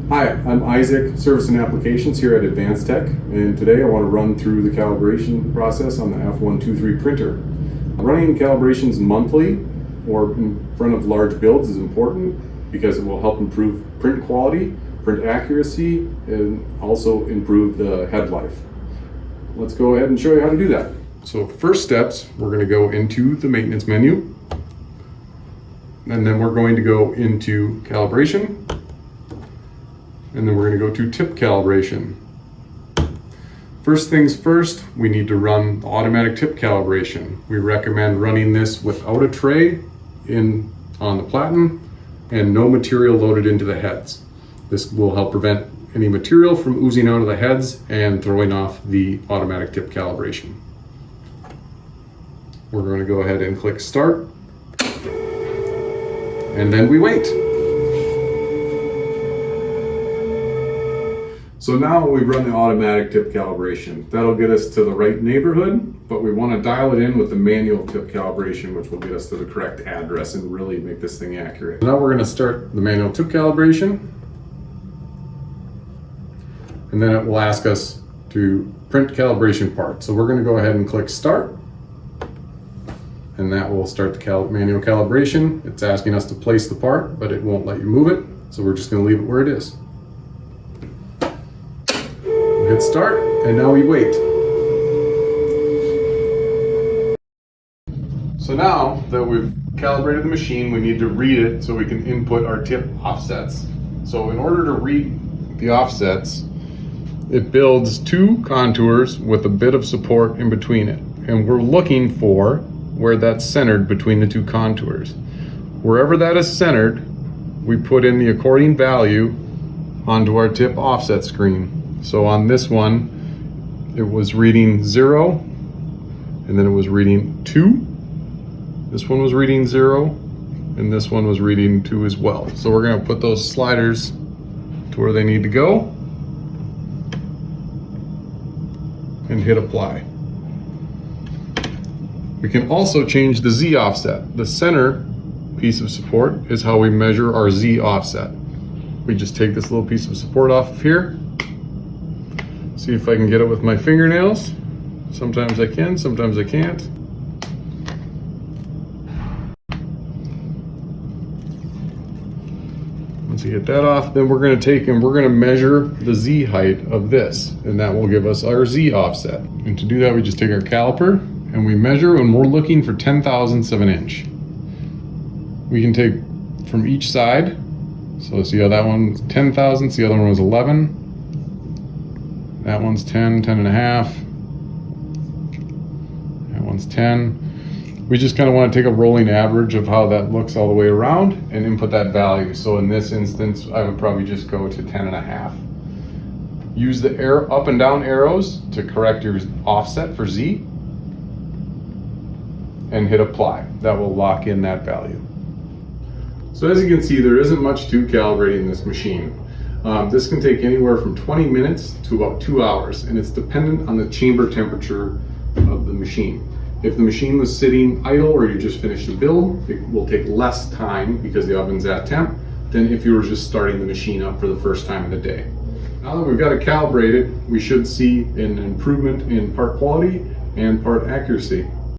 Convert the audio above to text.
Hi, I'm Isaac, Service and Applications here at AdvancedTek, and today I want to run through the calibration process on the F123 printer. Running calibrations monthly or in front of large builds is important because it will help improve print quality, print accuracy, and also improve the head life. Let's go ahead and show you how to do that. So first steps, we're going to go into the maintenance menu, and then we're going to go into calibration. And then we're going to go to Tip Calibration. First things first, we need to run the automatic tip calibration. We recommend running this without a tray on the platen and no material loaded into the heads. This will help prevent any material from oozing out of the heads and throwing off the automatic tip calibration. We're going to go ahead and click start, and then we wait. So now we've run the automatic tip calibration. That'll get us to the right neighborhood, but we want to dial it in with the manual tip calibration, which will get us to the correct address and really make this thing accurate. Now we're going to start the manual tip calibration, and then it will ask us to print calibration part. So we're going to go ahead and click start, and that will start the manual calibration. It's asking us to place the part, but it won't let you move it, so we're just going to leave it where it is. Hit start, and now we wait. So now that we've calibrated the machine, we need to read it so we can input our tip offsets. So in order to read the offsets, it builds two contours with a bit of support in between it. And we're looking for where that's centered between the two contours. Wherever that is centered, we put in the according value onto our tip offset screen. So on this one, it was reading 0, and then it was reading 2. This one was reading 0, and this one was reading 2 as well. So we're going to put those sliders to where they need to go and hit apply. We can also change the Z offset. The center piece of support is how we measure our Z offset. We just take this little piece of support off of here. See if I can get it with my fingernails. Sometimes I can, sometimes I can't. Once you get that off, then we're going to take and we're going to measure the Z height of this, and that will give us our Z offset. And to do that, we just take our caliper and we measure, and we're looking for 10,000ths of an inch. We can take from each side. So see how that one's 10 thousandths, the other one was 11. That one's 10, 10 and a half. That one's 10. We just kind of want to take a rolling average of how that looks all the way around and input that value. So in this instance, I would probably just go to 10 and a half. Use the up and down arrows to correct your offset for Z and hit apply. That will lock in that value. So as you can see, there isn't much to calibrating this machine. This can take anywhere from 20 minutes to about 2 hours, and it's dependent on the chamber temperature of the machine. If the machine was sitting idle or you just finished a build, it will take less time because the oven's at temp than if you were just starting the machine up for the first time of the day. Now that we've got it calibrated, we should see an improvement in part quality and part accuracy.